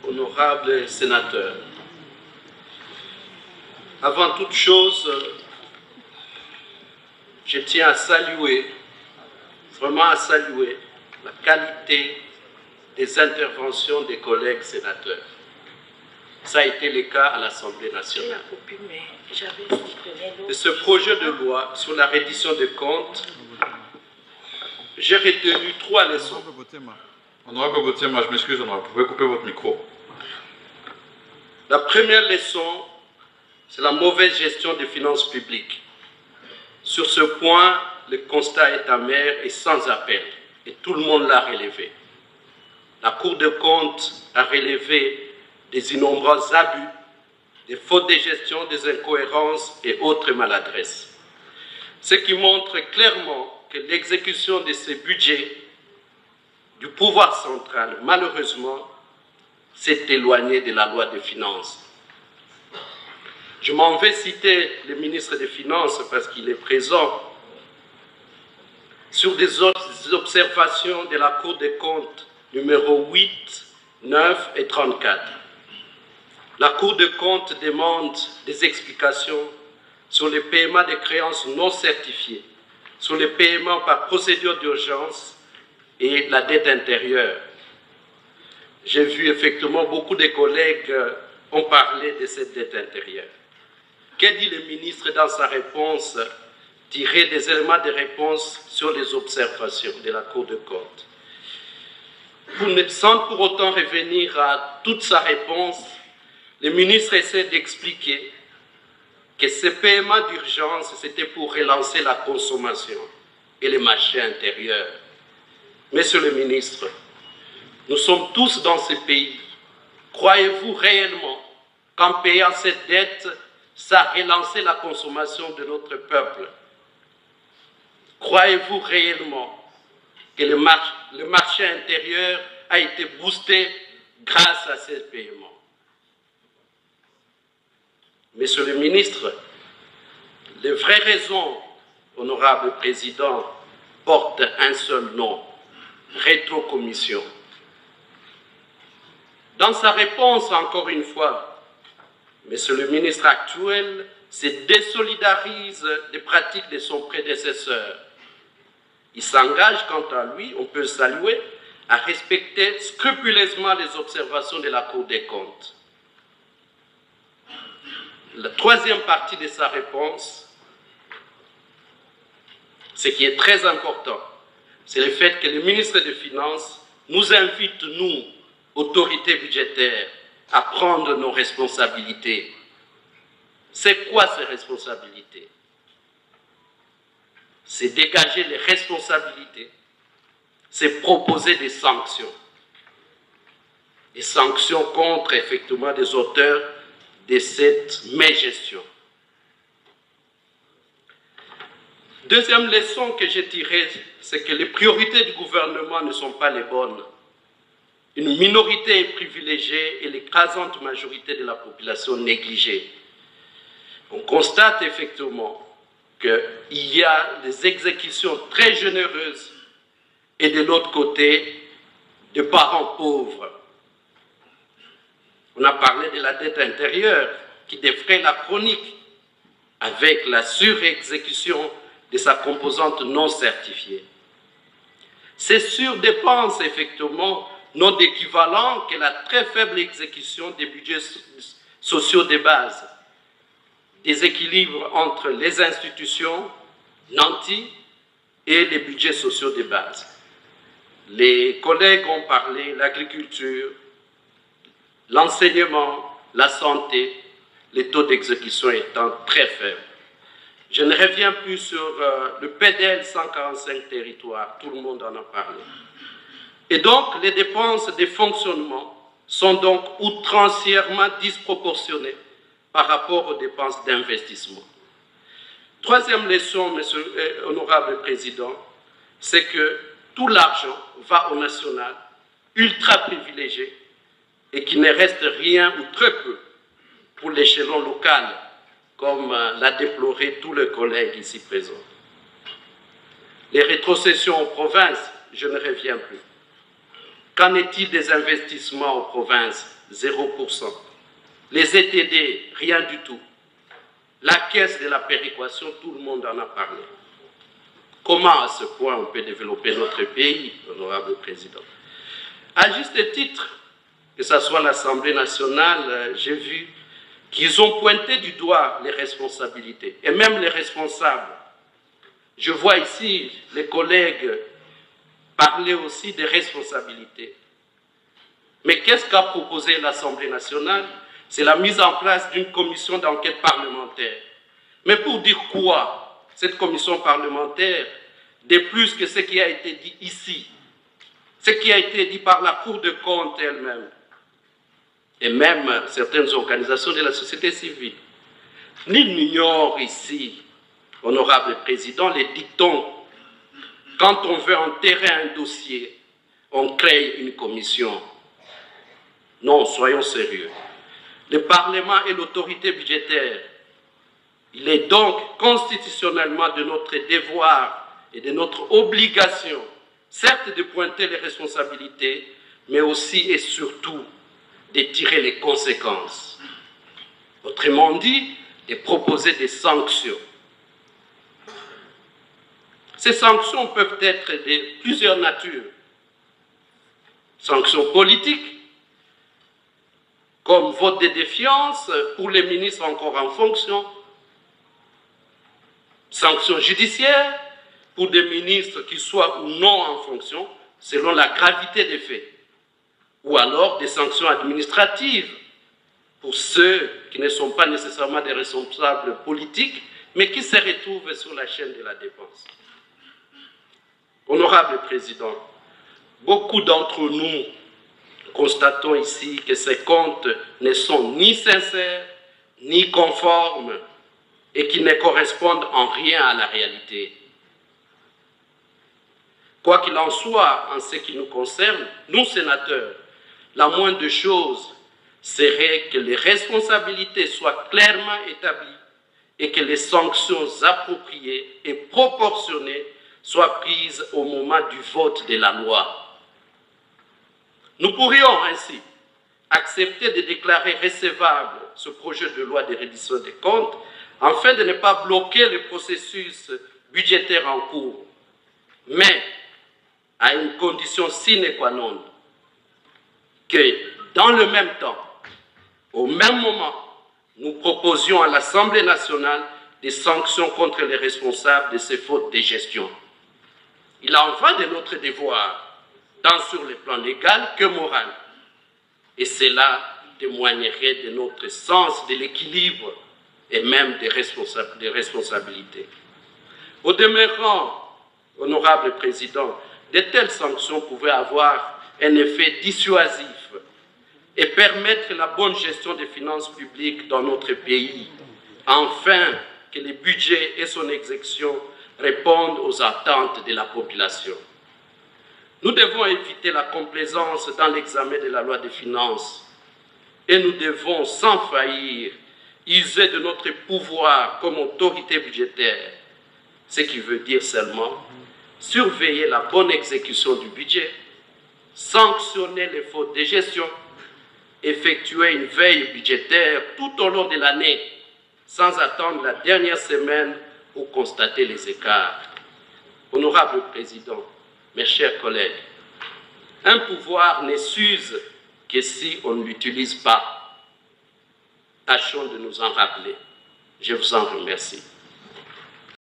honorables sénateurs, avant toute chose, je tiens à saluer, vraiment à saluer la qualité des interventions des collègues sénateurs. Ça a été le cas à l'Assemblée nationale. De ce projet de loi sur la reddition des comptes, j'ai retenu 3 leçons. Honorable Gauthier, je m'excuse, honorable, vous pouvez couper votre micro. La première leçon, c'est la mauvaise gestion des finances publiques. Sur ce point, le constat est amer et sans appel, et tout le monde l'a relevé. La Cour des comptes a relevé des innombrables abus, des fautes de gestion, des incohérences et autres maladresses. Ce qui montre clairement que l'exécution de ces budgets du pouvoir central, malheureusement, s'est éloignée de la loi des finances. Je m'en vais citer le ministre des Finances parce qu'il est présent sur des observations de la Cour des comptes numéro 8, 9 et 34. La Cour des comptes demande des explications sur les paiements des créances non certifiées, sur les paiements par procédure d'urgence et la dette intérieure. J'ai vu effectivement beaucoup de collègues ont parlé de cette dette intérieure. Que dit le ministre dans sa réponse, tirer des éléments de réponse sur les observations de la Cour des comptes? Sans pour autant revenir à toute sa réponse, le ministre essaie d'expliquer que ces paiements d'urgence, c'était pour relancer la consommation et les marchés intérieurs. Monsieur le ministre, nous sommes tous dans ce pays. Croyez-vous réellement qu'en payant cette dette, ça a relancé la consommation de notre peuple? Croyez-vous réellement que le marché intérieur a été boosté grâce à ces paiements? Monsieur le ministre, les vraies raisons, honorable président, portent un seul nom: rétrocommission. Dans sa réponse, encore une fois, monsieur le ministre actuel se désolidarise des pratiques de son prédécesseur. Il s'engage, quant à lui, on peut le saluer, à respecter scrupuleusement les observations de la Cour des comptes. La troisième partie de sa réponse, ce qui est très important, c'est le fait que le ministre des Finances nous invite, nous, autorités budgétaires, à prendre nos responsabilités. C'est quoi ces responsabilités? C'est dégager les responsabilités, c'est proposer des sanctions contre effectivement des auteurs de cette mégestion. Deuxième leçon que j'ai tirée, c'est que les priorités du gouvernement ne sont pas les bonnes. Une minorité est privilégiée et l'écrasante majorité de la population négligée. On constate effectivement qu'il y a des exécutions très généreuses et de l'autre côté, des parents pauvres. On a parlé de la dette intérieure qui défraie la chronique avec la surexécution de sa composante non certifiée. Ces surdépenses, effectivement, n'ont d'équivalent que la très faible exécution des budgets sociaux de base, déséquilibre entre les institutions nantis et les budgets sociaux de base. Les collègues ont parlé de l'agriculture, l'enseignement, la santé, les taux d'exécution étant très faibles. Je ne reviens plus sur le PDL 145 territoires, tout le monde en a parlé. Et donc, les dépenses de fonctionnement sont donc outrancièrement disproportionnées par rapport aux dépenses d'investissement. Troisième leçon, monsieur honorable président, c'est que tout l'argent va au national, ultra privilégié, et qu'il ne reste rien ou très peu pour l'échelon local, comme l'a déploré tous les collègues ici présents. Les rétrocessions aux provinces, je ne reviens plus. Qu'en est-il des investissements aux provinces? 0%. Les ETD, rien du tout. La caisse de la péréquation, tout le monde en a parlé. Comment à ce point on peut développer notre pays, honorable président? À juste titre, que ce soit l'Assemblée nationale, j'ai vu qu'ils ont pointé du doigt les responsabilités, et même les responsables. Je vois ici les collègues parler aussi des responsabilités. Mais qu'est-ce qu'a proposé l'Assemblée nationale? C'est la mise en place d'une commission d'enquête parlementaire. Mais pour dire quoi? Cette commission parlementaire, de plus que ce qui a été dit ici, ce qui a été dit par la Cour des comptes elle-même, et même certaines organisations de la société civile. Nul n'ignore ici, honorable président, les dictons. Quand on veut enterrer un dossier, on crée une commission. Non, soyons sérieux. Le Parlement est l'autorité budgétaire. Il est donc constitutionnellement de notre devoir et de notre obligation, certes de pointer les responsabilités, mais aussi et surtout de tirer les conséquences. Autrement dit, de proposer des sanctions. Ces sanctions peuvent être de plusieurs natures. Sanctions politiques, comme vote de défiance pour les ministres encore en fonction. Sanctions judiciaires pour des ministres qui soient ou non en fonction, selon la gravité des faits. Ou alors des sanctions administratives pour ceux qui ne sont pas nécessairement des responsables politiques, mais qui se retrouvent sur la chaîne de la dépense. Honorable Président, beaucoup d'entre nous constatons ici que ces comptes ne sont ni sincères, ni conformes, et qui ne correspondent en rien à la réalité. Quoi qu'il en soit, en ce qui nous concerne, nous sénateurs, la moindre chose serait que les responsabilités soient clairement établies et que les sanctions appropriées et proportionnées soient prises au moment du vote de la loi. Nous pourrions ainsi accepter de déclarer recevable ce projet de loi de reddition des comptes afin de ne pas bloquer le processus budgétaire en cours, mais à une condition sine qua non, que dans le même temps, au même moment, nous proposions à l'Assemblée nationale des sanctions contre les responsables de ces fautes de gestion. Il en va de notre devoir, tant sur le plan légal que moral. Et cela témoignerait de notre sens de l'équilibre et même des responsabilités. Au demeurant, honorable Président, de telles sanctions pouvaient avoir un effet dissuasif et permettre la bonne gestion des finances publiques dans notre pays, afin que le budget et son exécution répondent aux attentes de la population. Nous devons éviter la complaisance dans l'examen de la loi des finances et nous devons, sans faillir, user de notre pouvoir comme autorité budgétaire, ce qui veut dire seulement surveiller la bonne exécution du budget, sanctionner les fautes de gestion, effectuer une veille budgétaire tout au long de l'année, sans attendre la dernière semaine pour constater les écarts. Honorable Président, mes chers collègues, un pouvoir ne s'use que si on ne l'utilise pas. Tâchons de nous en rappeler. Je vous en remercie.